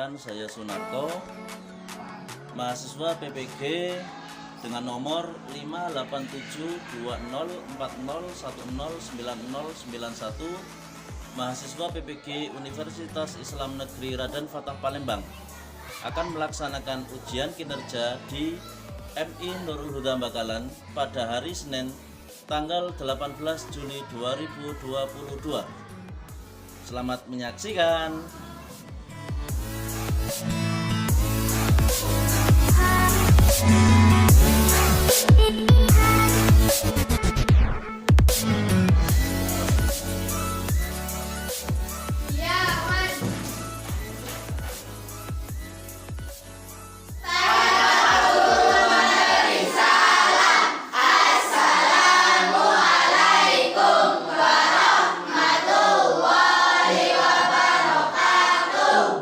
Perkenalkan, saya Sunarto, mahasiswa PPG dengan nomor 5872040109091, mahasiswa PPG Universitas Islam Negeri Raden Fatah Palembang, akan melaksanakan ujian kinerja di MI Nurul Huda Bakalan pada hari Senin tanggal 18 Juni 2022. Selamat menyaksikan.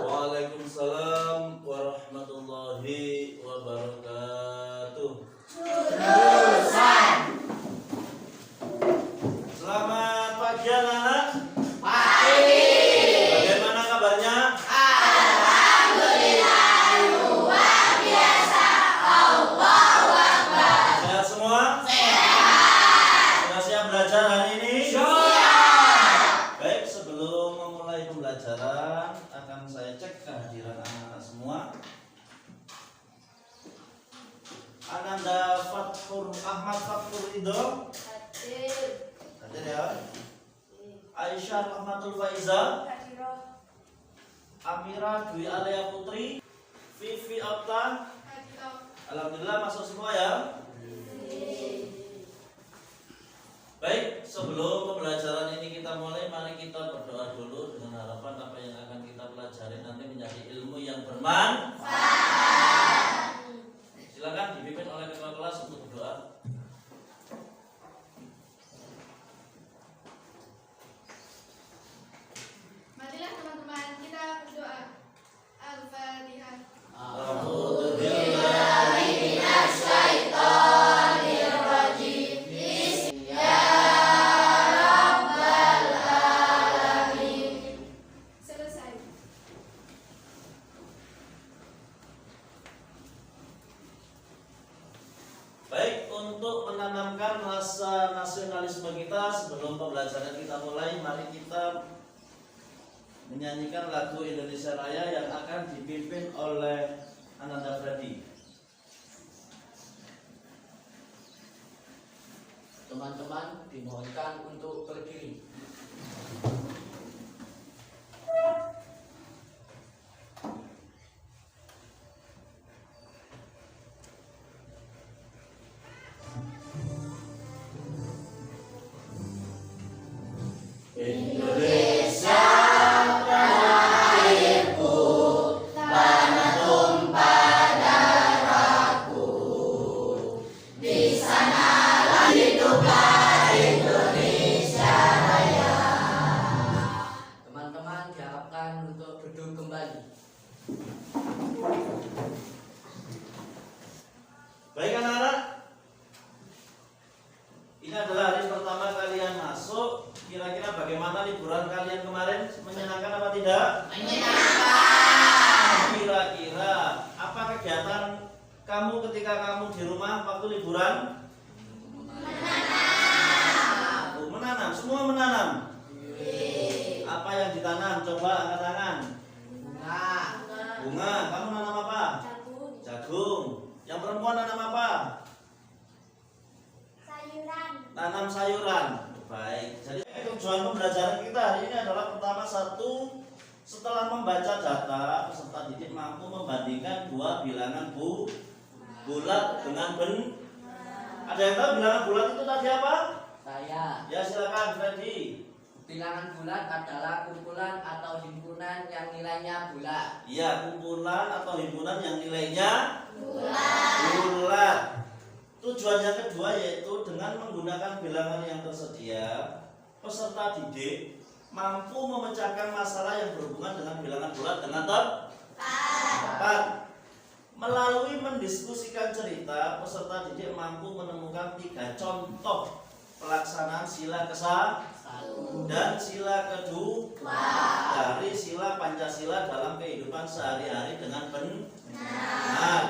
Waalaikumsalam warahmatullahi wabarakatuh. Selamat pagi anak-anak. Pagi. Bagaimana kabarnya? Alhamdulillah, luar biasa. Allahu Akbar. Sehat semua? Sehat. Sudah siap belajar hari ini? Siap. Baik, sebelum memulai pembelajaran akan saya cek kehadiran anak-anak semua. Ananda Ahmad Fathur Ridho hadir ya. Aisyah Rahmatul Faiza, Amira Dwi Alea Putri, Vivi Okta. Alhamdulillah masuk semua ya. Baik, sebelum pembelajaran ini kita mulai, mari kita berdoa dulu dengan harapan apa yang akan kita pelajari nanti menjadi ilmu yang bermanfaat. Silakan dipimpin oleh ketua kelas untuk berdoa. Marilah teman-teman kita berdoa. Al-Fatihah. Selesai. Baik, untuk menanamkan rasa nasionalisme kita sebelum pembelajaran kita mulai, mari kita menyanyikan lagu Indonesia Raya yang akan dipimpin oleh Ananda Freddy. Teman-teman dimohonkan untuk berdiri. Indonesia Teman-teman diharapkan untuk duduk kembali. Baik anak-anak, ini adalah hari pertama kalian masuk. Kira-kira bagaimana liburan kalian kemarin? Menyenangkan apa tidak? Menyenangkan. Kira-kira apa kegiatan kamu ketika kamu di rumah waktu liburan? Menanam. Semua menanam. Apa yang ditanam? Coba angkat tangan. Bunga. Kamu nanam apa? Jagung. Yang perempuan nanam apa? Sayuran. Tanam sayuran. Baik. Jadi tujuan pembelajaran kita hari ini adalah pertama satu, setelah membaca data, peserta didik mampu membandingkan dua bilangan bulat dengan Ada yang tahu bilangan bulat itu tadi apa? Saya. Ya silakan Freddy. Bilangan bulat adalah kumpulan atau himpunan yang nilainya bulat. Iya, kumpulan atau himpunan yang nilainya bulat. Tujuan yang kedua yaitu dengan menggunakan bilangan yang tersedia, peserta didik mampu memecahkan masalah yang berhubungan dengan bilangan bulat dengan tepat. Melalui mendiskusikan cerita, peserta didik mampu menemukan 3 contoh pelaksanaan sila kesatuan. Dan sila kedua dari sila Pancasila dalam kehidupan sehari-hari dengan benar.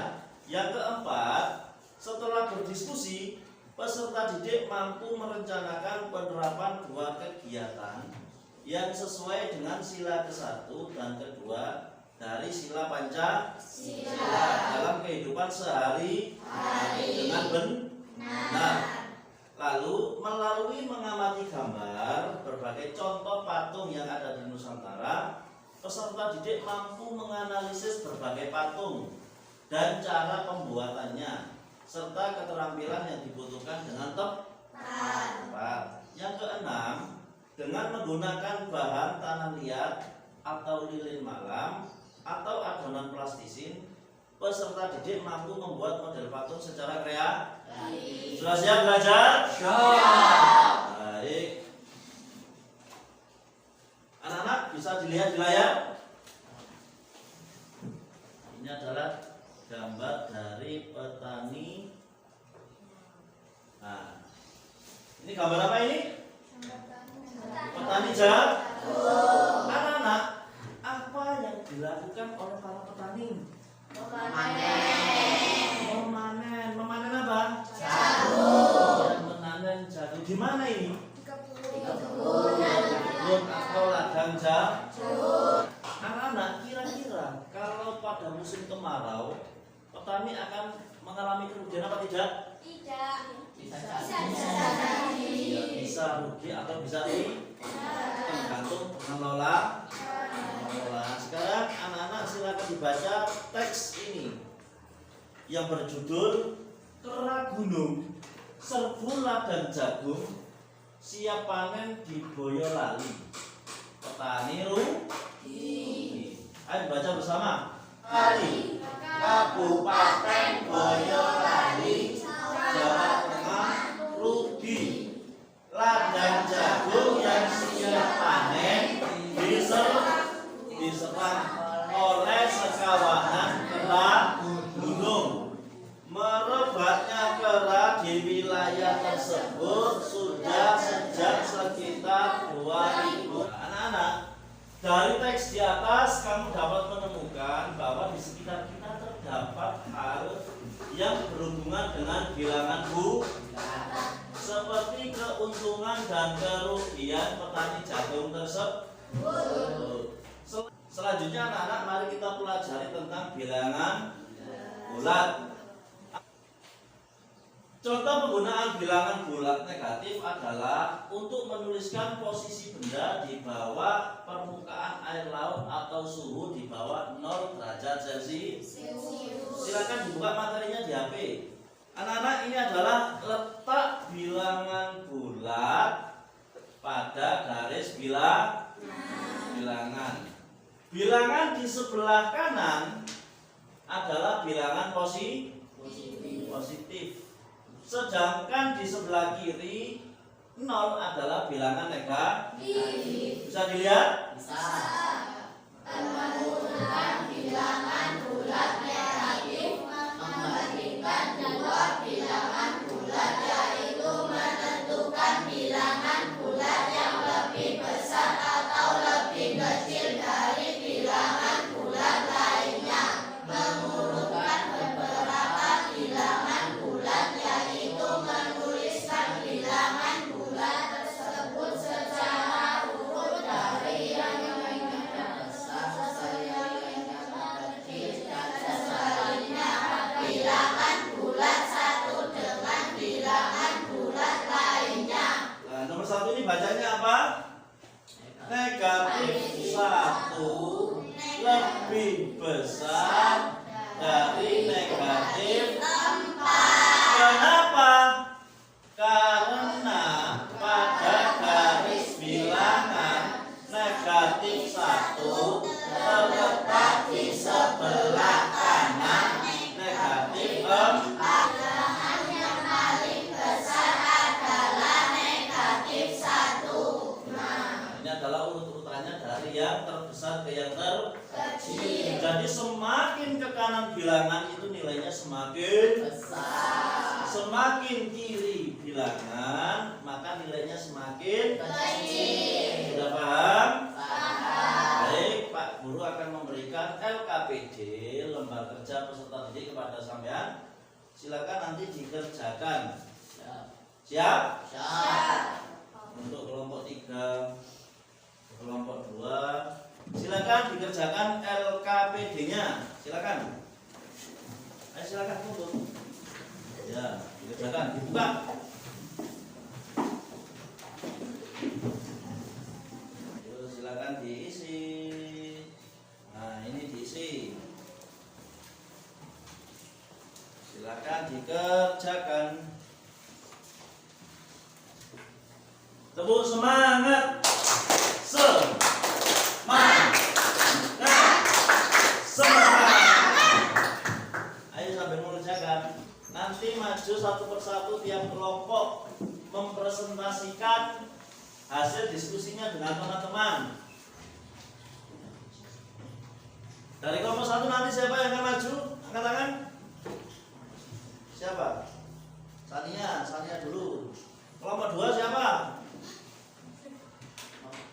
Yang keempat, setelah berdiskusi, peserta didik mampu merencanakan penerapan dua kegiatan yang sesuai dengan sila ke-1 dan ke-2 dari sila Pancasila dalam kehidupan sehari-hari dengan benar. Lalu melalui mengamati gambar berbagai contoh patung yang ada di Nusantara, peserta didik mampu menganalisis berbagai patung dan cara pembuatannya serta keterampilan yang dibutuhkan dengan tepat. Yang keenam, dengan menggunakan bahan tanah liat atau lilin malam atau adonan plastisin, peserta didik mampu membuat model patung secara kreatif. Sudah siap belajar? Siap. Baik. Anak-anak bisa dilihat di layar. Ini adalah gambar dari petani. Nah, ini gambar apa ini? Petani jagung. Anak-anak, apa yang dilakukan oleh para petani? Memanen apa? Jagung. Yang memanen jagung di mana ini? Di kebun atau ladang jagung. Anak-anak, kira-kira kalau pada musim kemarau, petani akan mengalami kerugian apa tidak? Tidak. Bisa rugi atau bisa tergantung mengelola. Sekarang anak-anak silakan dibaca teks ini yang berjudul Kera Gunung Serbu Ladang Jagung Siap Panen di Boyolali. Petani rugi. Ayo baca bersama. Kali Kabupaten Boyolali, Jawa Tengah rugi. Ladang jagung yang siap panen diserang oleh sekawanan kera gunung. Merebaknya kera di wilayah tersebut sudah sejak sekitar 2000. Anak-anak, dari teks di atas kamu dapat menemukan bahwa di sekitar kita terdapat hal yang berhubungan dengan bilangan seperti keuntungan dan kerugian petani jagung tersebut. Selanjutnya anak-anak, mari kita pelajari tentang bilangan bulat. Contoh penggunaan bilangan bulat negatif adalah untuk menuliskan posisi benda di bawah permukaan air laut atau suhu di bawah 0 derajat Celcius. Silakan dibuka materinya di HP. Anak-anak, ini adalah letak bilangan bulat pada garis bilangan. Bilangan di sebelah kanan adalah bilangan positif. Sedangkan di sebelah kiri 0 adalah bilangan negatif. Bisa dilihat? Bisa. Menggunakan bilangan bulat negatif membandingkan dua bilangan bulat, yaitu menentukan bilangan bulat yang lebih besar atau lebih kecil dari bilangan bulat lainnya. Mengurutkan beberapa bilangan bulat, yaitu menuliskan bilangan bulat tersebut secara urut dari yang besar sebaliknya bilangan bulat satu dengan bilangan bulat lainnya. Nah, nomor 1 ini bacanya apa? Negatif 1 lebih besar dari negatif 4. Kenapa? Karena pada garis bilangan negatif 1 terletak di sebelah kanan negatif 4. Bilangan yang paling besar adalah negatif 1. Ini adalah urut-urutannya dari yang terbesar ke yang terkecil. Kecil. Jadi semakin ke kanan bilangan itu nilainya semakin Besar. semakin kiri bilangan, maka nilainya semakin kecil. Sudah paham? Paham. Baik, Pak Guru akan memberikan LKPD, lembar kerja peserta didik kepada sampean. Silakan nanti dikerjakan. Siap? Siap. Untuk kelompok 3, kelompok 2, silakan dikerjakan LKPD-nya. Silakan. Ayo silakan kumpul. Ya, dikerjakan, dibuka. Ayo silakan diisi. Nah, ini diisi. Silakan dikerjakan. Tepuk semangat. Semangat. Semangat. Ayo sambil mengerjakan. Nanti maju satu persatu tiap kelompok mempresentasikan hasil diskusinya dengan teman-teman. Dari kelompok 1 nanti siapa yang akan maju? Angkat tangan. Siapa? Sania dulu. Kelompok 2 siapa?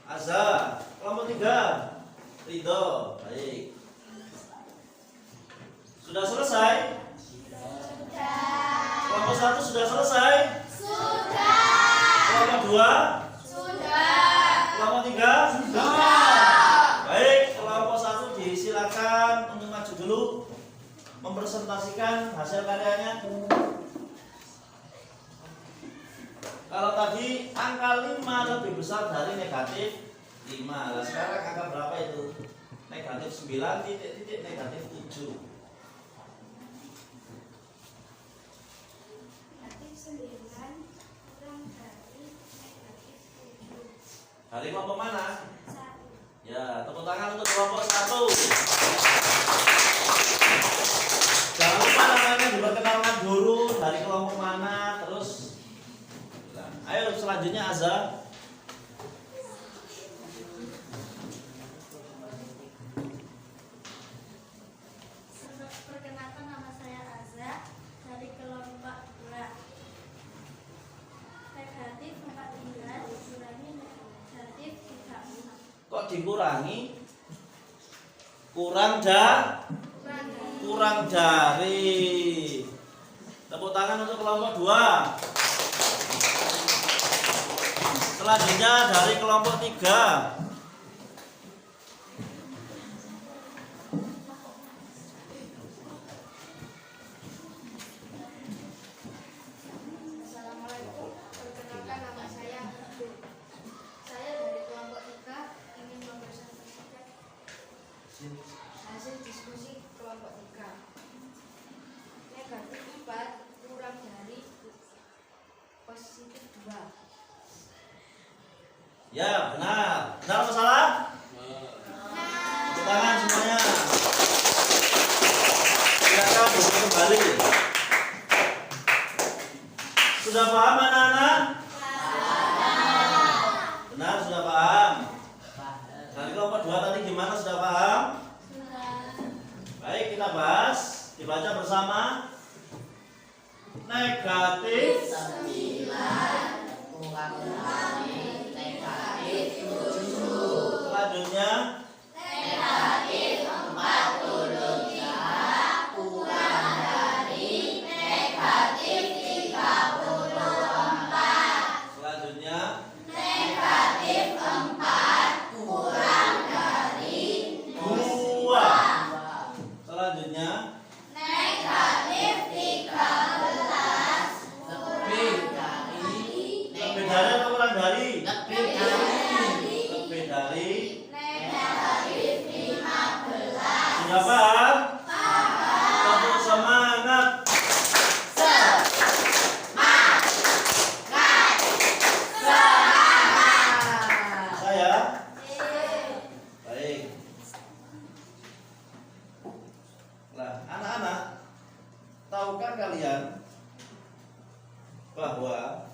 Azza. Kelompok 3 Ridho. Baik. Sudah selesai? Kelompok 1 sudah selesai? Sudah. Kelompok 2? Sudah. Kelompok 3? Sudah. Baik, kelompok 1 disilakan untuk maju dulu mempresentasikan hasil karyanya. Kalau tadi angka 5 lebih besar dari negatif 5. Nah, sekarang angka berapa itu? Negatif 9 titik negatif 7. Negatif 9 kurang dari negatif 7. Dari kelompok mana? 1. Ya, tepuk tangan untuk kelompok 1. Jangan lupa namanya diperkenalkan dulu dari kelompok mana, terus. Ayo selanjutnya Azza. Perkenalkan, nama saya Azza dari kelompok 2. Negatif 14 dikurangi negatif 36. Kok dikurangi? Kurang dari. Tepuk tangan untuk kelompok 2. Selanjutnya dari kelompok 3. Assalamualaikum, perkenalkan nama saya Abdul. Saya dari kelompok 3 ingin mempresentasikan hasil diskusi kelompok 3. Negatif 4 kurang dari positif 2. Ya, benar. Benar apa salah? Tepuk tangan semuanya. Silakan duduk kembali. Sudah paham anak-anak? Benar, sudah paham. Dari kelompok 2 tadi gimana, sudah paham? Baik, kita bahas. Dibaca bersama. Negatif 9 kurang dari negatif 7. selanjutnya Negatif 43 kurang dari negatif 34. selanjutnya Negatif 4 kurang dari 2. Selanjutnya negatif 13 Lebih dari lebih dari atau kurang dari? lebih dari Lebih dari. negatif 15. Sudah paham? Tepuk semangat. Saya. Baik. Nah, anak-anak, tahukah kalian bahwa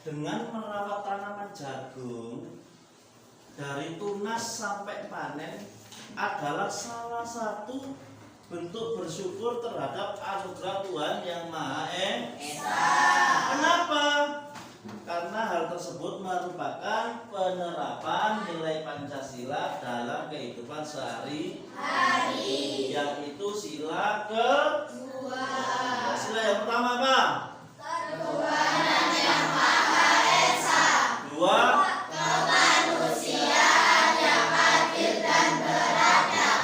dengan merawat tanaman jagung dari tunas sampai panen adalah salah satu bentuk bersyukur terhadap anugerah Tuhan yang Maha Esa. Pancasila dalam kehidupan sehari-hari, yaitu sila kedua. Sila yang pertama apa? Ketuhanan yang Maha Esa. Dua, Kemanusiaan yang adil dan beradab.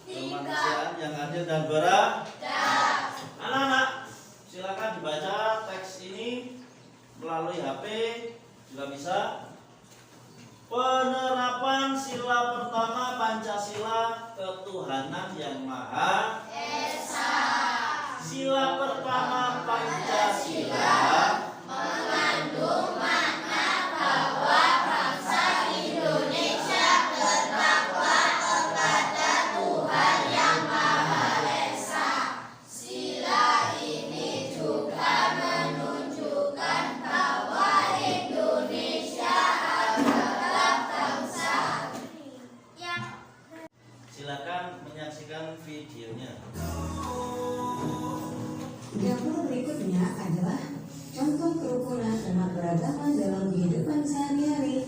kemanusiaan yang adil dan beradab. Anak-anak, silakan dibaca teks ini melalui HP juga bisa. Penerapan sila pertama Pancasila, ketuhanan yang Maha Esa. Sila pertama Pancasila Mengandung makna bahwa bangsa Indonesia bertakwa kepada Tuhan yang Maha Esa. Sila ini juga menunjukkan bahwa Indonesia adalah bangsa yang Silakan menyaksikan videonya. Gambar berikutnya adalah contoh kerukunan umat beragama dalam kehidupan sehari-hari.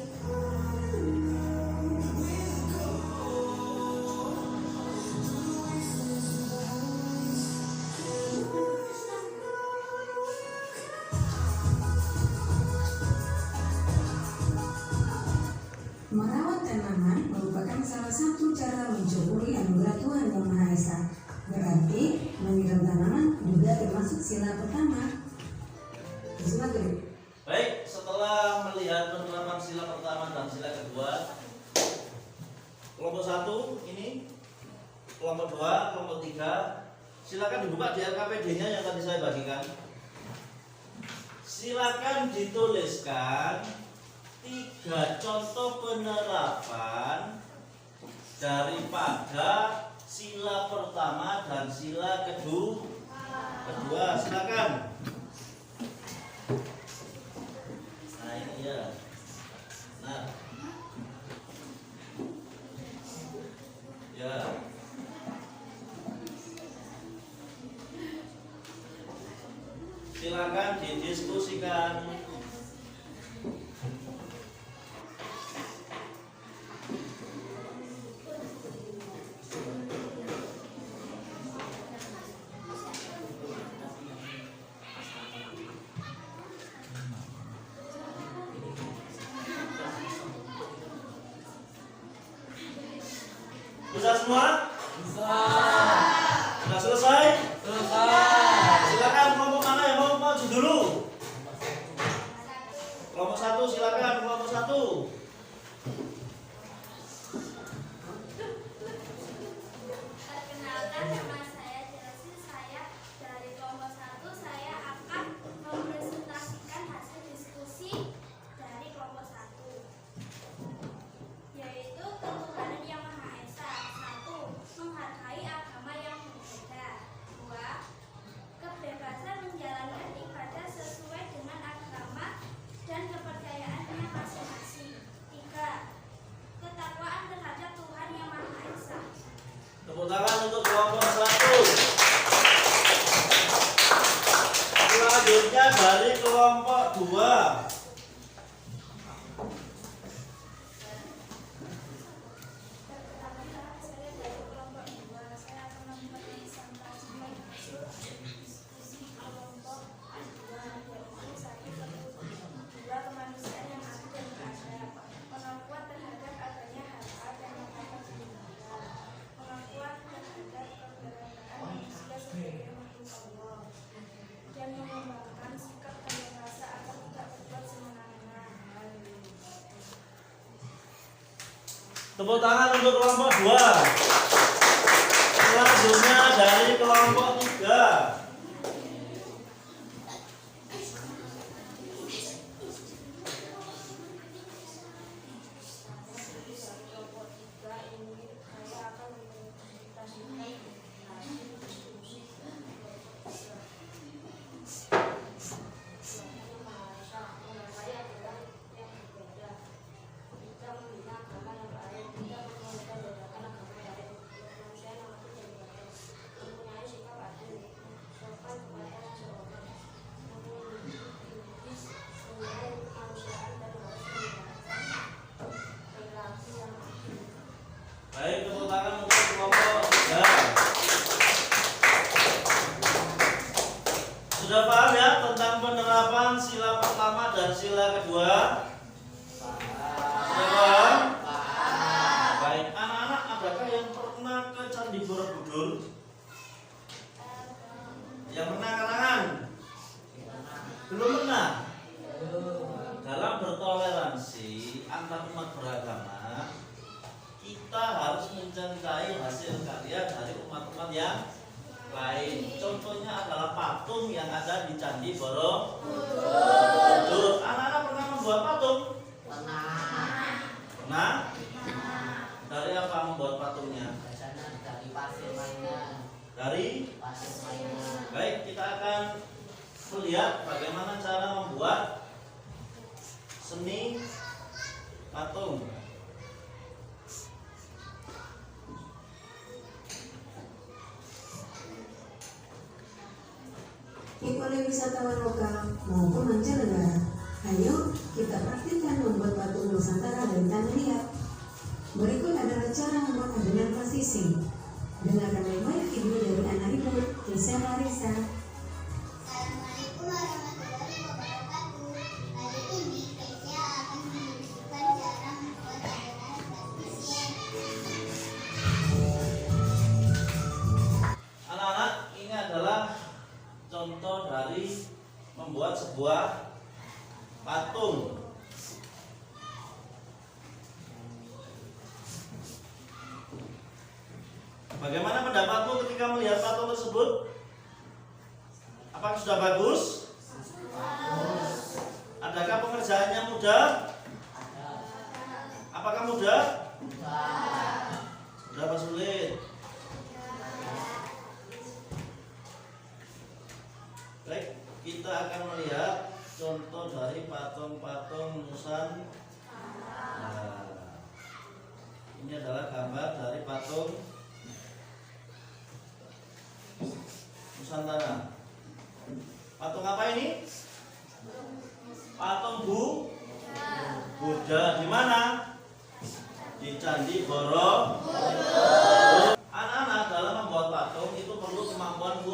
Merawat tanaman merupakan salah satu cara mensyukuri anugerah Tuhan Yang Maha Esa. Berarti menyiram tanaman juga termasuk sila pertama. Sila kedua. Baik, setelah melihat penerapan sila pertama dan sila kedua, kelompok 1 ini, kelompok 2, kelompok 3, silakan dibuka di RKPD-nya yang tadi saya bagikan. Silakan dituliskan 3 contoh penerapan daripada sila pertama dan sila kedua. Silakan. Nah ini ya. Nah. Ya. Silakan didiskusikan. Bisa semua? Sudah selesai? Silakan kelompok mana yang mau maju dulu? Kelompok 1 silakan, kelompok 1. Perkenalkan, nama saya Chelsea. Saya dari kelompok 1. Saya akan mempresentasikan hasil diskusi dari kelompok 1, yaitu ketuhanan yang Maha Esa. 1. Menghargai agama yang berbeda. 2. Kebebasan menjalankan ibadah sesuai dengan agama dan kepercayaannya masing-masing. 3. Ketakwaan terhadap Tuhan yang Maha Esa. Tepuk tangan untuk kelompok 1. Selanjutnya dari kelompok 2. Pertama, saya dari kelompok 2. Saya akan mempresentasikan hasil diskusi kelompok 2, yaitu 1. 2. Kemanusiaan yang adil dan beradab. Pengakuan terhadap adanya hak-hak dan martabat manusia. Pengakuan terhadap keberadaan manusia sebagai makhluk Allah. Dan mengembangkan sikap dan rasa agar tidak berbuat semena-mena. Tepuk tangan untuk kelompok 2. Selanjutnya dari kelompok 3. Kelompok 3 ini saya akan mempresentasikan hasil diskusi saya adalah yang berbeda. Kita membina agama yang lain, kita membedakan agama lain. Manusia yang adil dan beradab, mempunyai sikap adil sudah paham ya tentang penerapan sila pertama dan sila kedua? Sudah paham? Baik, anak-anak adakah yang pernah ke Candi Borobudur? Yang pernah angkat tangan? Belum pernah? Dalam bertoleransi antar umat beragama, kita harus mencintai hasil karya dari umat-umat yang lain. Contohnya adalah patung yang ada di Candi Borobudur. Anak-anak pernah membuat patung? Pernah? Dari apa membuat patungnya? Dari pasir mainan. Dari? Pasir mainan. Baik, kita akan melihat bagaimana cara membuat seni patung. Baik oleh wisatawan lokal maupun mancanegara. Ayo kita praktikkan membuat patung Nusantara dari tanah liat. Berikut adalah cara membuat adonan plastising. Dengarkan baik-baik video dari anak ibu Kisah Marisa. Assalamualaikum warahmatullahi wabarakatuh. Hari ini Keisha akan menunjukkan cara membuat adonan plastising. Anak-anak, ini adalah contoh dari membuat sebuah patung. Bagaimana pendapatmu ketika melihat patung tersebut? Apakah sudah bagus? Adakah pengerjaannya mudah? Apakah mudah? Mudah apa sulit? Baik, kita akan melihat contoh dari patung-patung Nusantara. Ini adalah gambar dari patung Nusantara. Patung apa ini? Patung Buddha. Di mana? Di Candi Borobudur. Anak-anak dalam membuat patung itu perlu kemampuan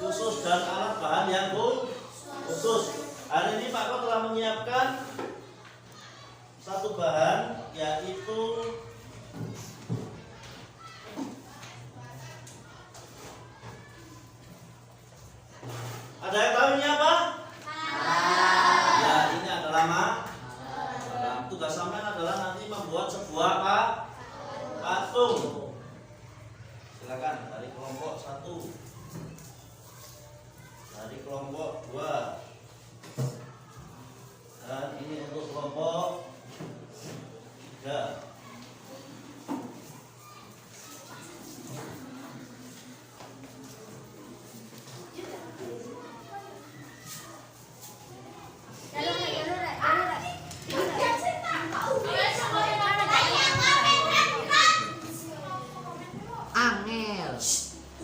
khusus dan alat bahan yang khusus. Hari ini Pak Ko telah menyiapkan satu bahan, yaitu ada yang tahu ini apa? Ya, ini adalah tugas sampean adalah nanti membuat sebuah patung. Silakan dari kelompok 1, dari kelompok 2, dan ini untuk kelompok 3. Angel.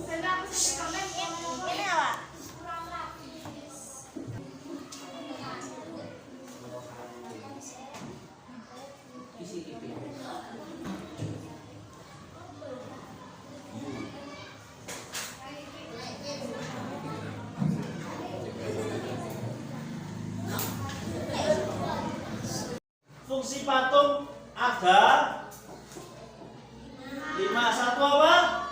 Ini apa? Isi TV. Fungsi patung ada 5. Satu apa?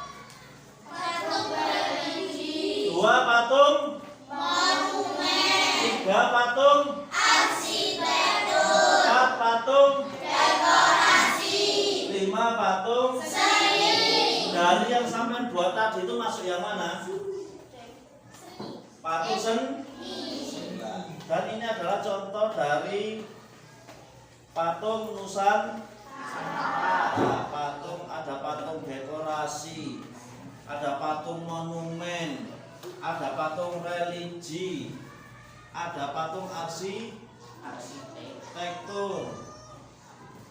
Dua patung monumen. 3 patung arsitektur. 4 patung dekorasi. 5 patung seni. Dari yang sampean buat tadi itu masuk yang mana? Patung seni. Dan ini adalah contoh dari patung Nusantara. Patung, ada patung dekorasi, ada patung monumen, ada patung religi, ada patung arsitektur,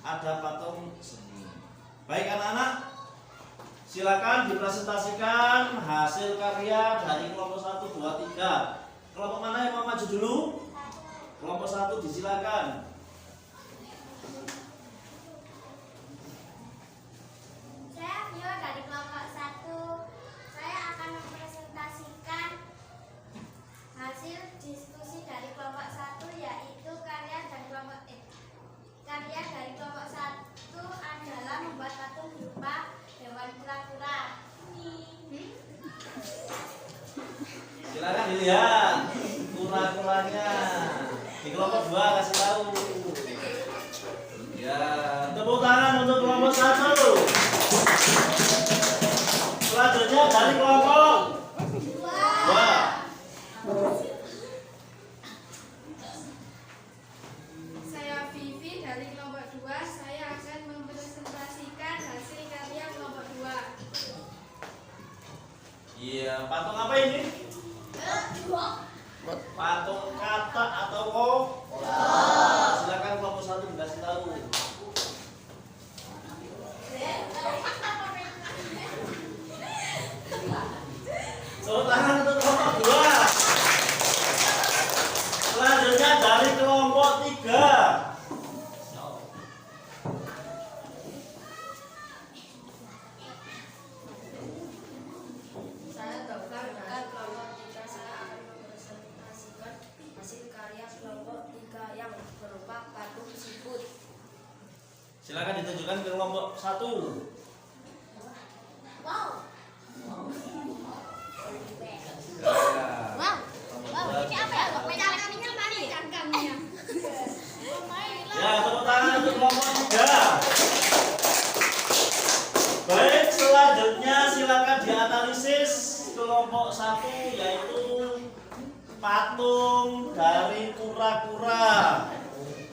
ada patung seni. Baik anak-anak, silakan dipresentasikan hasil karya dari kelompok 1, 2, 3. Kelompok mana yang mau maju dulu? Kelompok 1 disilakan. Saya Vio dari kelompok 1. Saya akan mempresentasikan Silakan dilihat kura-kuranya. Di kelompok 2 kasih tahu. Ya, tepuk tangan untuk kelompok 1. Selanjutnya dari kelompok 2. Saya Vivi dari kelompok 2. Saya akan mempresentasikan hasil karya kelompok 2. Iya, patung apa ini? Patung kata atau kok? Silakan kelompok 1 dikasih tahu. Tepuk tangan untuk kelompok 2. Selanjutnya dari kelompok 3. Saya Gafar dari kelompok 3. Saya akan mempresentasikan hasil karya kelompok 3 yang berupa patung siput. Silakan ditunjukkan ke kelompok 1. Ya, tepuk tangan untuk kelompok 3. Baik, selanjutnya silakan dianalisis kelompok 1 yaitu patung dari kura-kura.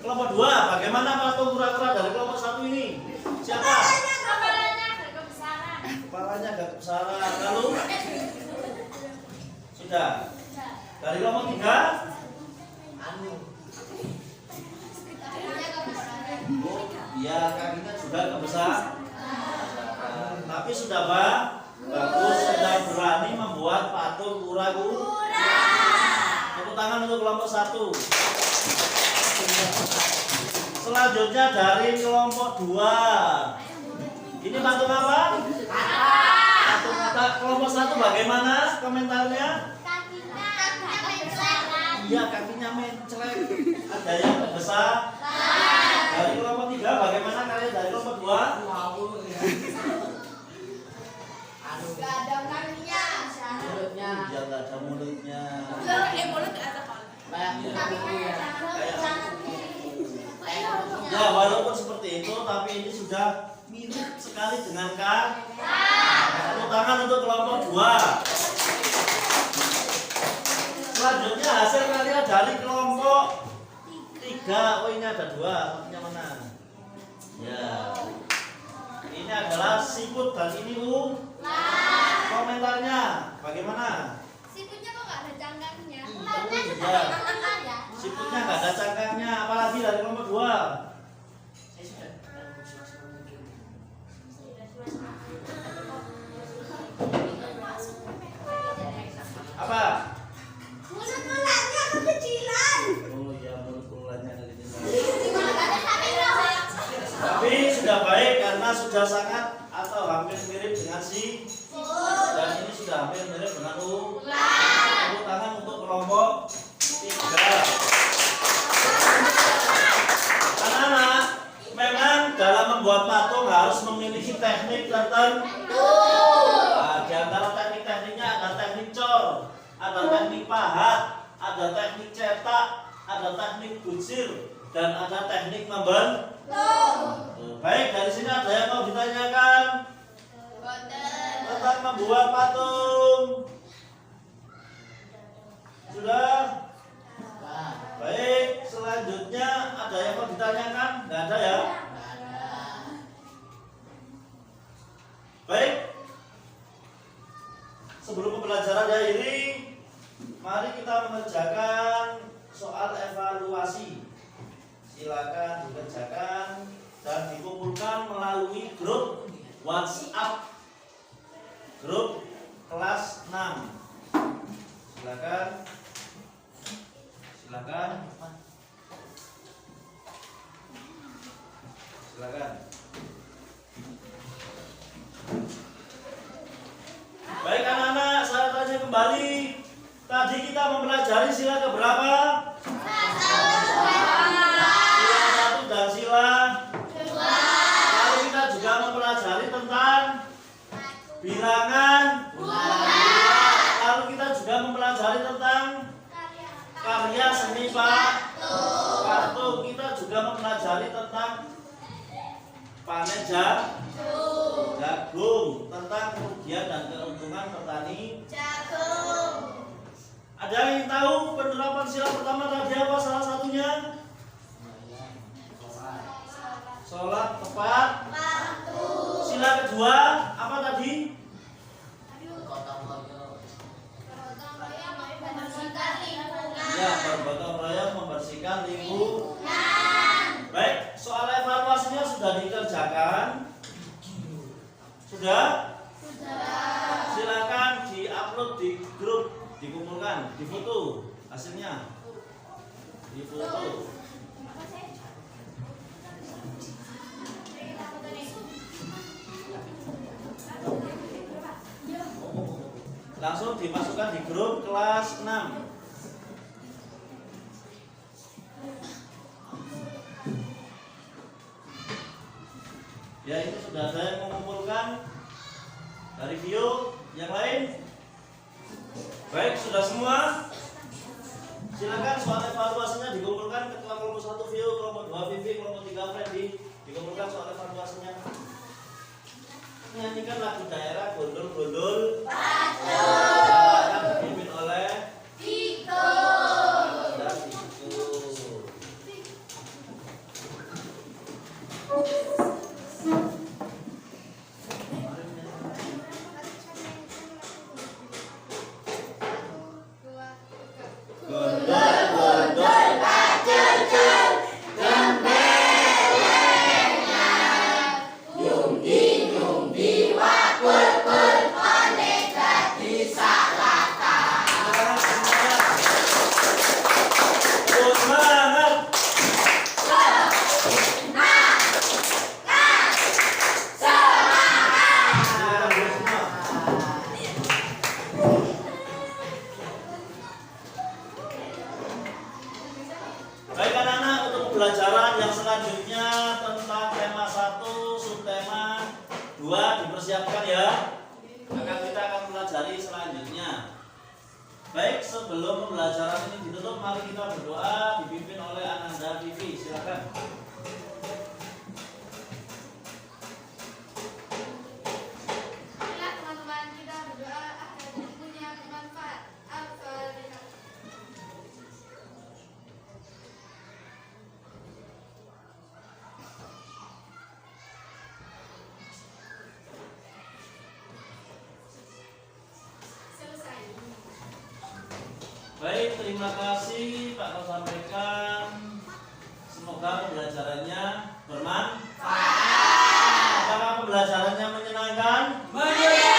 Kelompok 2, bagaimana patung kura-kura dari kelompok 1 ini? Siapa? Kepalanya agak kebesaran. Kepalanya agak kebesaran. Lalu? Sudah. Dari kelompok 3? Oh, iya, kakinya juga kebesaran. Tapi sudah bagus, sudah berani membuat patung kura-kura. Tepuk tangan untuk kelompok 1. Selanjutnya dari kelompok 2. Ini patung apa? Patung kata. Kelompok 1 bagaimana komentarnya? Iya, kakinya mencret. Ada yang besar. Dari kelompok 3 bagaimana karya dari kelompok 2? Gak ada kakinya. Mulutnya Iya, nggak ada mulutnya. Mulut gak ada kepala. Ya, walaupun seperti itu, tapi ini sudah mirip sekali dengan tepuk tangan untuk kelompok 2. Selanjutnya hasil karya dari kelompok 3. Oh, ini ada 2. Satunya mana? Ya. Ini adalah siput dan ini komentarnya bagaimana? Siputnya kok gak ada cangkangnya? Iya. Siputnya nggak ada cangkangnya. Apalagi dari kelompok 2? Apa? Mulut ularnya kekecilan. Oh ya, mulut ularnya kekecilan. Tapi sudah baik karena sudah sangat atau hampir mirip dengan si dan ini sudah hampir mirip dengan tepuk tangan untuk kelompok 3. Anak-anak, memang dalam membuat patung harus memiliki teknik tertentu. Nah, di antara teknik-tekniknya ada teknik cor, ada teknik pahat, ada teknik cetak, ada teknik gusir, dan ada teknik membentuk. Baik, dari sini ada yang mau ditanyakan tentang membuat patung? Sudah? Baik, selanjutnya ada yang mau ditanyakan? Nggak ada ya? Baik, sebelum pembelajaran diakhiri, mari kita mengerjakan soal evaluasi. Silakan dikerjakan dan dikumpulkan melalui grup WhatsApp grup kelas 6. Silakan. Silakan. Silakan. Baik anak-anak, saya tanya kembali. Tadi kita mempelajari sila keberapa? Sila 1 dan sila 2. Lalu kita juga mempelajari tentang bilangan. Lalu kita juga mempelajari tentang karya seni patung. Kita juga mempelajari tentang panen jagung, tentang kerugian dan keuntungan petani Jagung. Ada yang tahu penerapan sila pertama tadi apa salah satunya? Sholat tepat Waktu. Sila kedua apa tadi? Gotong royong. Membersihkan lingkungan. Ya, bergotong royong membersihkan lingkungan. Baik, soal evaluasinya sudah dikerjakan? Sudah? Silakan diupload di grup, dikumpulkan, difoto hasilnya. Difoto. Langsung dimasukkan di grup kelas 6. Ya, ini sudah ada yang mengumpulkan dari view yang lain. Baik, sudah semua. Silakan soal evaluasinya dikumpulkan ketua kelompok 1 view, kelompok 2 Vivi, kelompok 3 Freddy. Dikumpulkan soal evaluasinya. Nyanyikan lagu daerah Gondol-Gondol akan dipimpin oleh Viko. dan Viko. Gondol bajul-jul, gembelengan, nyunggi-nyunggi wakul-kul, oleh dadi salatan. Terus semangat. Silakan terus semua. Baik anak-anak, untuk pembelajaran yang selanjutnya tentang tema 1, subtema 2 dipersiapkan ya. Maka kita akan pelajari selanjutnya. Baik, sebelum pembelajaran ini ditutup, mari kita berdoa dipimpin oleh Ananda Vivi. Silakan. Marilah teman-teman kita berdoa agar ilmunya bermanfaat. Al-Fatihah. Selesai. Baik, terima kasih Pak Kau sampaikan. Semoga pembelajarannya bermanfaat. Apakah pembelajarannya menyenangkan? Menyenangkan.